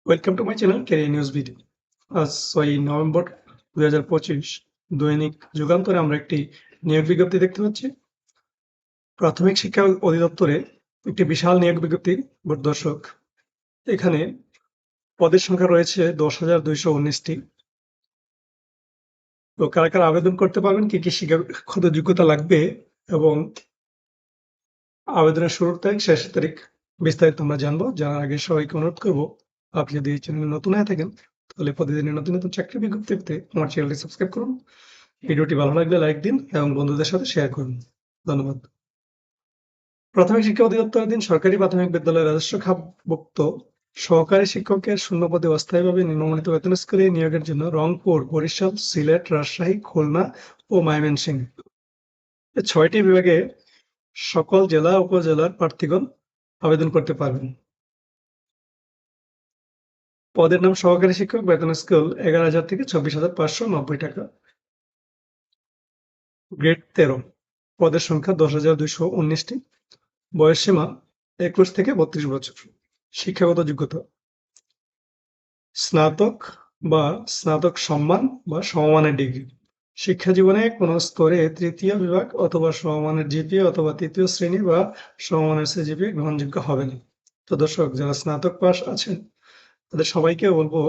Welcome to my channel career news video. আজ 6 November 2025 দৈনিক যুগান্তরে আমরা একটি নিয়োগ বিজ্ঞপ্তি দেখতে পাচ্ছি। প্রাথমিক শিক্ষা অধিদপ্তরে একটি বিশাল নিয়োগ বিজ্ঞপ্তি দর্শক। এখানে পদের সংখ্যা রয়েছে 10,219টি। তো কারা কারা আবেদন করতে পারবেন, কি কি শিক্ষাগত যোগ্যতা লাগবে এবং আবেদনের শুরুর তারিখ শেষের তারিখ বিস্তারিত আমরা জানবো। জানার আগে সবাইকে অনুরোধ করবো, আপনি যদি এই চ্যানেলে নতুন হয়ে থাকেন তাহলে প্রতিদিনের নতুন নতুন চাকরি বিজ্ঞপ্তি পেতে আমার চ্যানেলটি সাবস্ক্রাইব করুন। ভিডিওটি ভালো লাগলে লাইক দিন এবং বন্ধুদের সাথে শেয়ার করুন। ধন্যবাদ। প্রাথমিক শিক্ষা অধিদপ্তরাধীন সরকারি প্রাথমিক বিদ্যালয়ের রাজস্ব খাতভুক্ত সহকারী শিক্ষকের শূন্যপদে অস্থায়ীভাবে নিম্নমানিত বেতন স্কেলে নিয়োগের জন্য রংপুর, বরিশাল, সিলেট, রাজশাহী, খুলনা ও ময়মনসিংহ এই 6টি বিভাগে সকল জেলা উপজেলার প্রার্থীগণ আবেদন করতে পারবেন। পদের নাম সহকারী শিক্ষক, বেতন স্কেল 11,000 থেকে 24,590 টাকা। গ্রেড 13, পদের সংখ্যা 10,219টি। বয়সসীমা 21 থেকে 32 বছর। শিক্ষাগত যোগ্যতা স্নাতক বা স্নাতক সম্মান বা সমমানের ডিগ্রি। শিক্ষা জীবনে কোনো স্তরে তৃতীয় বিভাগ অথবা সমমানের জিপিএ অথবা তৃতীয় শ্রেণী বা সমমানের সিজিপিএ গ্রহণযোগ্য হবে না। তো দর্শক, যারা স্নাতক পাস আছেন তাদের সবাইকে বলবো,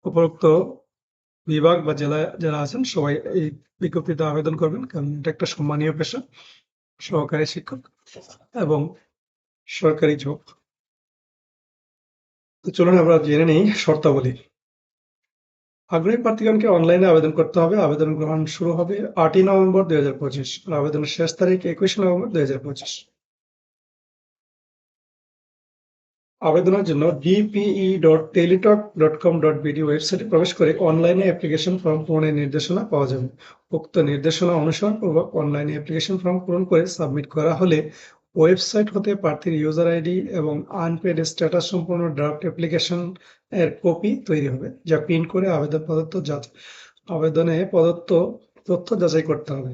উপরোক্ত বিভাগ বা জেলায় যারা আছেন সবাই এই বিজ্ঞপ্তিতে আবেদন করবেন, কারণ এটা একটা সম্মানীয় পেশা, সহকারী শিক্ষক এবং সরকারি জব। তো চলুন আমরা জেনে নিই শর্তাবলী। আগ্রহী প্রার্থীগণকে অনলাইনে আবেদন করতে হবে। আবেদন গ্রহণ শুরু হবে 8ই নভেম্বর 2025 আর আবেদনের শেষ তারিখ 21 নভেম্বর 2025। আবেদনের জন্য dpe.teletalk.com.bd ওয়েবসাইটে প্রবেশ করে অনলাইনে অ্যাপ্লিকেশন ফর্ম পূরণের নির্দেশনা পাওয়া যাবে। উক্ত নির্দেশনা অনুসরণপূর্বক অনলাইনে অ্যাপ্লিকেশন ফর্ম পূরণ করে সাবমিট করা হলে ওয়েবসাইট হতে প্রার্থীর ইউজার আইডি এবং আনপেড স্ট্যাটাস সম্পূর্ণ ড্রাফট অ্যাপ্লিকেশন এর কপি তৈরি হবে, যা প্রিন্ট করে আবেদনে প্রদত্ত তথ্য যাচাই করতে হবে।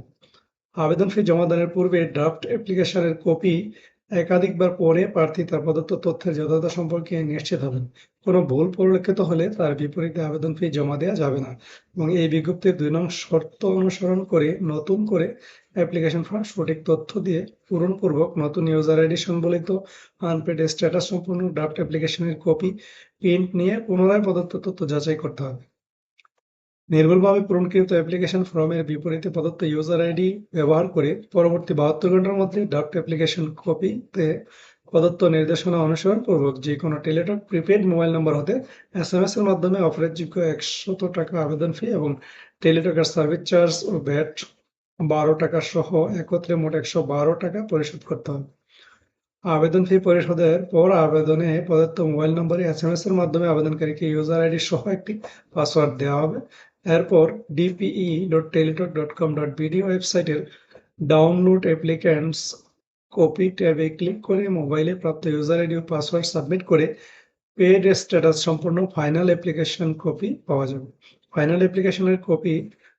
আবেদন ফি জমাদানের পূর্বে ড্রাফট অ্যাপ্লিকেশনের কপি একাধিকবার পড়ে প্রার্থী তার প্রদত্ত তথ্যের যথাযথতা সম্পর্কে নিশ্চিত হবেন। কোনো ভুল পরিলক্ষিত হলে তার বিপরীতে আবেদন ফি জমা দেওয়া যাবে না এবং এই বিজ্ঞপ্তির 2 নং শর্ত অনুসরণ করে নতুন করে অ্যাপ্লিকেশন ফর্ম সঠিক তথ্য দিয়ে পূরণপূর্বক নতুন ইউজার আইডি সংবলিত আনপেড স্ট্যাটাস সম্পূর্ণ ড্রাফট অ্যাপ্লিকেশনের কপি প্রিন্ট নিয়ে পুনরায় প্রদত্ত তথ্য যাচাই করতে হবে। নির্ভুলভাবে পূরণকৃত অ্যাপ্লিকেশন ফর্মের বিপরীতে প্রদত্ত ইউজার আইডি ব্যবহার করে পরবর্তী 72 ঘন্টার মধ্যে ড্রাফট অ্যাপ্লিকেশন কপিতে প্রদত্ত নির্দেশনা অনুসরণপূর্বক যে কোনো টেলিটক প্রিপেড মোবাইল নম্বর হতে SMS এর মাধ্যমে অফারেরযোগ্য 100 টাকা আবেদন ফি এবং টেলিটকের সার্ভিস চার্জ ও ভ্যাট 12 টাকা সহ একত্রে মোট 112 টাকা পরিশোধ করতে হবে। আবেদন ফি পরিশোধের পর আবেদনে প্রদত্ত মোবাইল নম্বরে SMS এর মাধ্যমে আবেদনকারীকে ইউজার আইডি সহ একটি পাসওয়ার্ড দেওয়া হবে। এরপর dpe.teletalk.com.bd ওয়েবসাইটের ডাউনলোড অ্যাপ্লিক্যান্টস কপি ট্যাবে ক্লিক করে মোবাইলে প্রাপ্ত ইউজার আইডি ও পাসওয়ার্ড সাবমিট করে পেড স্ট্যাটাস সম্পূর্ণ ফাইনাল অ্যাপ্লিকেশন কপি পাওয়া যাবে। ফাইনাল অ্যাপ্লিকেশনের কপি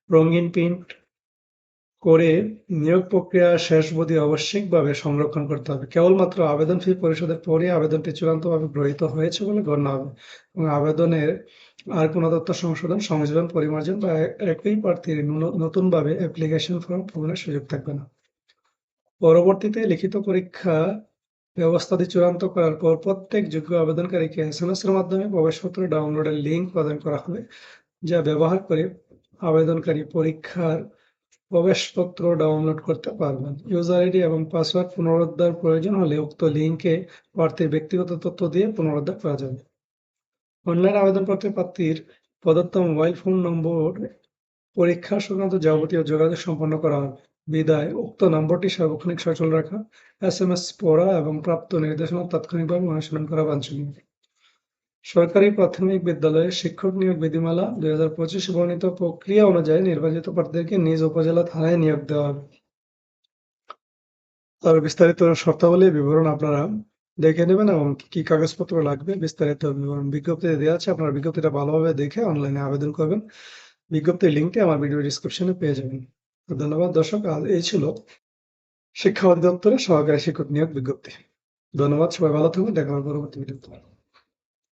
রঙিন প্রিন্ট করে নিয়োগ প্রক্রিয়া শেষ অবধি আবশ্যিকভাবে সংরক্ষণ করতে হবে। কেবলমাত্র আবেদন ফি পরিশোধের পরে আবেদনটি চূড়ান্তভাবে গৃহীত হয়েছে বলে গণ্য হবে এবং আবেদনের আর কোনো তথ্য সংশোধন, সংযোজন, পরিমার্জন বা একই প্রার্থীর নতুনভাবে অ্যাপ্লিকেশন ফর্ম পূরণের সুযোগ থাকবে না। পরবর্তীতে লিখিত পরীক্ষা ব্যবস্থাটি চূড়ান্ত করার পর প্রত্যেক যোগ্য আবেদনকারীকে SMS এর মাধ্যমে প্রবেশপত্র ডাউনলোডের লিঙ্ক প্রদান করা হবে, যা ব্যবহার করে আবেদনকারী পরীক্ষার প্রবেশপত্র ডাউনলোড করতে পারবেন। ইউজার আইডি এবং পাসওয়ার্ড পুনরুদ্ধার প্রয়োজন হলে উক্ত লিঙ্কে প্রার্থীর ব্যক্তিগত তথ্য দিয়ে পুনরুদ্ধার করা যাবে। অনলাইন আবেদনপত্রে প্রার্থীর প্রদত্ত মোবাইল ফোন নম্বর পরীক্ষা সংক্রান্ত যাবতীয় যোগাযোগ সম্পন্ন করা হবে। বিদায় উক্ত নম্বরটি সার্বক্ষণিক সচল রাখা, SMS পড়া এবং প্রাপ্ত নির্দেশনা তাৎক্ষণিকভাবে অনুসরণ করা বাঞ্ছনীয়। সরকারি প্রাথমিক বিদ্যালয়ে শিক্ষক নিয়োগ বিধিমালা 2025 বর্ণিত প্রক্রিয়া অনুযায়ী নির্বাচিত প্রার্থীদেরকে নিজ উপজেলা থানায় নিয়োগ দেওয়া হবে। আর বিস্তারিত শর্তাবলী বিবরণ আপনারা দেখে নেবেন এবং কি কাগজপত্র লাগবে বিস্তারিত বিবরণ বিজ্ঞপ্তিতে দেওয়া আছে। আপনারা বিজ্ঞপ্তিটা ভালোভাবে দেখে অনলাইনে আবেদন করবেন। বিজ্ঞপ্তির লিঙ্কটি আমার ভিডিও ডিসক্রিপশনে পেয়ে যাবেন। ধন্যবাদ দর্শক, আজ এই ছিল শিক্ষা অধিদপ্তরের সহকারী শিক্ষক নিয়োগ বিজ্ঞপ্তি। ধন্যবাদ, সবাই ভালো থাকবেন, দেখা হবে পরবর্তী ভিডিওতে।